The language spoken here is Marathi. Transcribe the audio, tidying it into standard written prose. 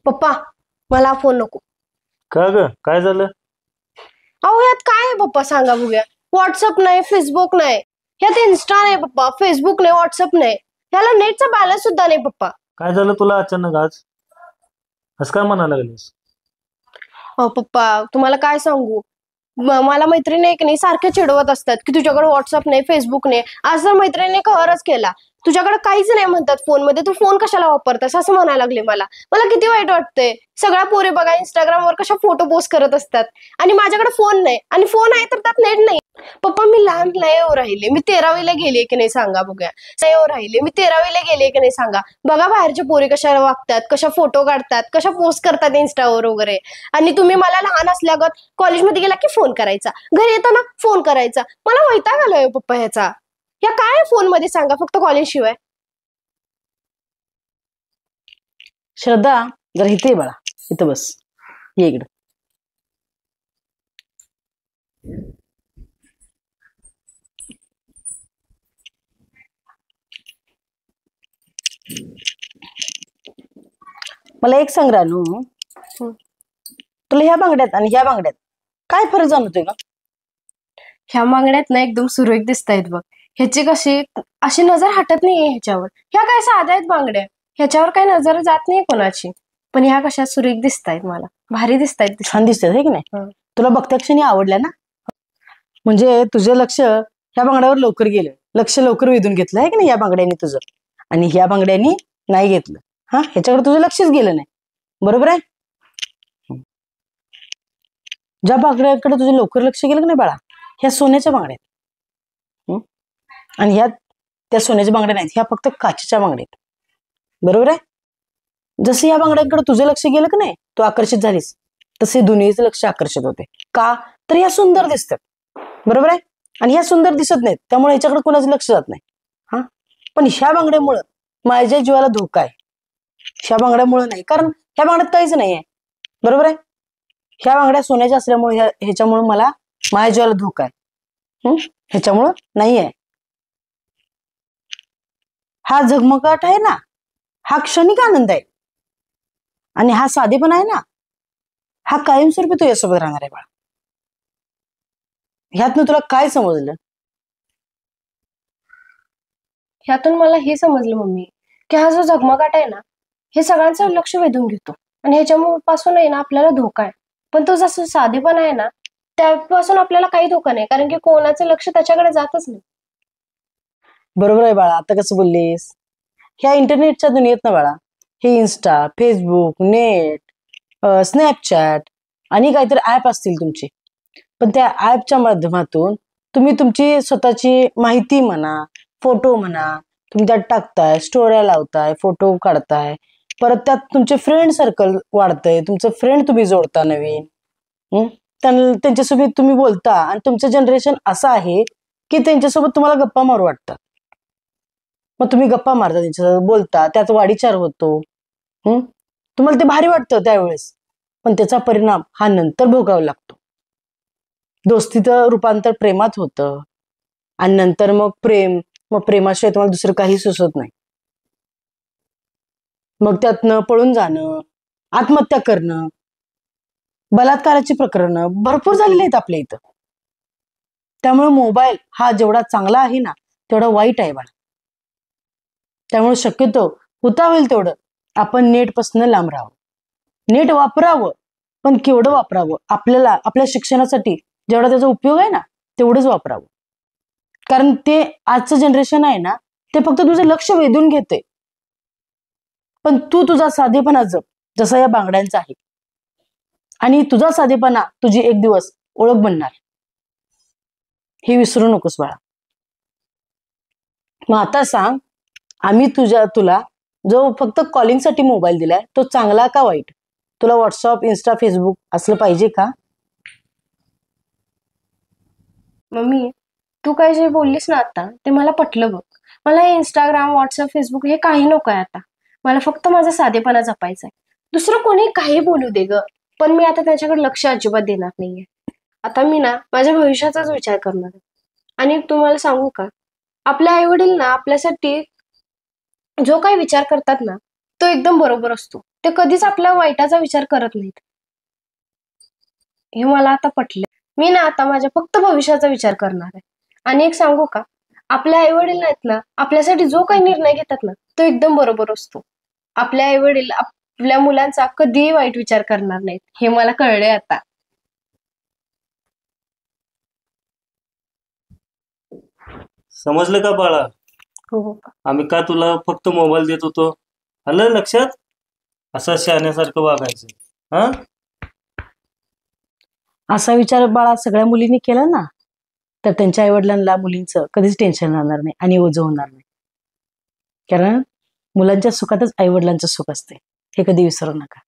पप्पा, मला फोन नको. का ग, काय झालं? अहो यात काय आहे पप्पा, सांगा बघूया. व्हॉट्सअप नाही, फेसबुक नाही, यात इन्स्टा नाही पप्पा, फेसबुक नाही, व्हॉट्सअप नाही, याला नेटचा बॅलन्स सुद्धा नाही पप्पा. काय झालं तुला अचानक आज? असं काय म्हणायला लागलीस? अहो पप्पा, तुम्हाला काय सांगू. मला मैत्रिणी एक नाही सारखे चिडवत असतात की तुझ्याकडे व्हॉट्सअप नाही, फेसबुक नाही. आज तर मैत्रिणीने कहरच केला, तुझ्याकडे काहीच नाही म्हणतात फोन मध्ये, तू फोन कशाला वापरतास असं म्हणायला लागले. मला मला किती वाईट वाटतंय. सगळ्या पोरी बघा इंस्टाग्रामवर कशा फोटो पोस्ट करत असतात आणि माझ्याकडे फोन नाही, आणि फोन आहे तर त्यात नेट नाही. पप्पा, मी लहान लय राहिले, मी 13वीला गेले की नाही सांगा बघूया. राहिले मी 13वीला गेले की नाही सांगा. बघा बाहेरच्या पोरी कशा वागतात, कशा फोटो काढतात, कशा पोस्ट करतात इंस्टावर वगैरे. आणि तुम्ही मला लहान असल्यागत कॉलेजमध्ये गेला की फोन करायचा, घरी येताना फोन करायचा. मला वैताग आलाय पप्पा ह्याचा. या काय फोन मध्ये सांगा, फक्त कॉलेज शिवाय. श्रद्धा, जरा इथे ये बाळा, इथं बस, ये इकडं. मला एक सांग रानू, तुला ह्या बांगड्यात आणि ह्या बांगड्यात काय फरक जाणवतोय का? ह्या बांगड्यात ना एकदम सुरेख दिसत आहेत बघ. ह्याची कशी अशी नजर हटत नाहीये ह्याच्यावर. ह्या काय साध्या आहेत बांगड्या, ह्याच्यावर काही नजर जात नाही कोणाची. पण ह्या कशा सुरेख दिसत आहेत, मला भारी दिसत आहेत. छान दिसतात हे की नाही? तुला बघत्या क्षणी आवडल्या ना? म्हणजे तुझं लक्ष ह्या बांगड्यावर लवकर गेलं, लक्ष लवकर वेधून घेतलं आहे की नाही या बांगड्यांनी तुझं, आणि ह्या बांगड्यांनी नाही घेतलं. हा, ह्याच्याकडे तुझं लक्षच गेलं नाही, बरोबर आहे? ज्या बांगड्याकडे तुझं लवकर लक्ष गेलं की नाही बाळा, ह्या सोन्याच्या बांगड्या आहेत. आणि ह्या त्या सोन्याच्या बांगड्या नाहीत, ह्या फक्त काचेच्या बांगड्या आहेत, बरोबर आहे? जसं या बांगड्यांकडे तुझं लक्ष गेलं की नाही, तू आकर्षित झालीस, तसे दुनियेचं लक्ष आकर्षित होते. का तर ह्या सुंदर दिसतात, बरोबर आहे? आणि ह्या सुंदर दिसत नाहीत, त्यामुळे ह्याच्याकडे कोणाचं लक्ष जात नाही. हा, पण ह्या बांगड्यामुळं माझ्या जीवाला धोका आहे. ह्या बांगड्यामुळे नाही, कारण ह्या बांगड्यात काहीच नाहीये, बरोबर आहे? ह्या बांगड्या सोन्याच्या असल्यामुळे ह्याच्यामुळे मला माझ्या जीवाला धोका आहे. ह्याच्यामुळं नाहीये. हा झगमगाट आहे ना, हा क्षणिक आनंद आहे, आणि हा साधेपणा आहे ना, हा कायमस्वरूपी तुझ्यासोबत राहणार आहे बाळा. ह्यातनं तुला काय समजलं? ह्यातून मला हे समजलं मम्मी, की हा जो झगमगाट आहे ना, हे सगळ्यांचं लक्ष वेधून घेतो, आणि ह्याच्यापासून आहे ना आपल्याला धोका आहे. पण तो जसं साधेपणा आहे ना, त्यापासून आपल्याला काही धोका नाही, कारण की कोणाचं लक्ष त्याच्याकडे जातच नाही. बरोबर आहे बाळा, आता कसं बोललीस? ह्या इंटरनेटच्या दुनियेत ना बाळा, हे इन्स्टा, फेसबुक, नेट, स्नॅपचॅट आणि काहीतरी ऍप असतील तुमचे, पण त्या ऍपच्या माध्यमातून तुम्ही तुमची स्वतःची माहिती म्हणा, फोटो म्हणा, तुम्ही त्यात टाकताय, स्टोऱ्या लावताय, फोटो काढताय, परत त्यात तुमचे फ्रेंड सर्कल वाढतंय, तुमचं फ्रेंड तुम्ही जोडता नवीन. त्यांच्यासोबत तुम्ही बोलता, आणि तुमचं जनरेशन असं आहे की त्यांच्यासोबत तुम्हाला गप्पा मारू वाटतात. मग तुम्ही गप्पा मारता, त्यांच्यासोबत बोलता, त्यात वाढीचार होतो. तुम्हाला ते भारी वाटतं त्यावेळेस, पण त्याचा परिणाम हा नंतर भोगावा लागतो. दोस्तीचं रूपांतर प्रेमात होतं, आणि नंतर मग प्रेमाशिवाय तुम्हाला दुसरं काही सुचत नाही. मग त्यातनं पळून जाणं, आत्महत्या करणं, बलात्काराची प्रकरणं भरपूर झालेली आहेत आपल्या इथं. त्यामुळे मोबाईल हा जेवढा चांगला आहे ना, तेवढा वाईट आहे बाळा. त्यामुळे शक्यतो होता होईल तेवढं आपण नेटपासून लांब राहावं. नेट वापरावं, पण केवढं वापरावं, आपल्याला आपल्या शिक्षणासाठी जेवढा त्याचा उपयोग आहे ना तेवढंच वापरावं. कारण ते आजचं जनरेशन आहे ना, ते फक्त तुझं लक्ष वेधून घेते. पण तू तुझा साधेपणा जप, जसा या बांगड्यांचा आहे, आणि तुझा साधेपणा तुझी एक दिवस ओळख बनणार, हे विसरू नकोस बाळा. मग आता सांग, आम्ही तुला जो फक्त कॉलिंगसाठी मोबाईल दिलाय, तो चांगला का वाईट? तुला व्हॉट्सअप, इन्स्टा, फेसबुक असलं पाहिजे का? मम्मी, तू काय जे बोललीस ना आता, ते मला पटलं बघ. मला हे इंस्टाग्राम, व्हॉट्सअप, फेसबुक हे काही नको आहे आता. मला फक्त माझा साधेपणा जपायचा आहे. दुसरं कोणी काही बोलू दे ग, पण मी आता त्याच्याकडे लक्ष अजिबात देणार नाहीये. आता मी ना माझ्या भविष्याचाच विचार करणार आहे. आणि तुम्हाला सांगू का, आपले आई वडील ना आपल्यासाठी जो काही विचार करतात ना, तो तो एकदम बरोबर असतो. ते कधीच आपल्या वाईटाचा विचार करत नाहीत. हे मला आता पटले. मी ना आता माझ्या फक्त भविष्याचा विचार करणार आहे. आणि एक सांगू का, आपले आई वडील आहेत ना, आपल्यासाठी जो काही निर्णय घेतात ना, तो एकदम बरोबर असतो. आपले आई वडील आपल्या मुलांचा कधीही वाईट विचार करणार नाहीत, हे मला कळलंय आता. समजलं का बाळा? हो पप्पा. आम्ही का तुला फक्त मोबाईल देत होतो? आलं लक्षात? असं शहाण्यासारखं वागायचं. हा? असा विचार बाळा सगळ्या मुलींनी केला ना, तर त्यांच्या आईवडिलांना मुलींचं कधीच टेन्शन राहणार नाही आणि ओझं होणार नाही. कारण मुलांच्या सुखातच आईवडिलांचं सुख असते, हे कधी विसरू नका.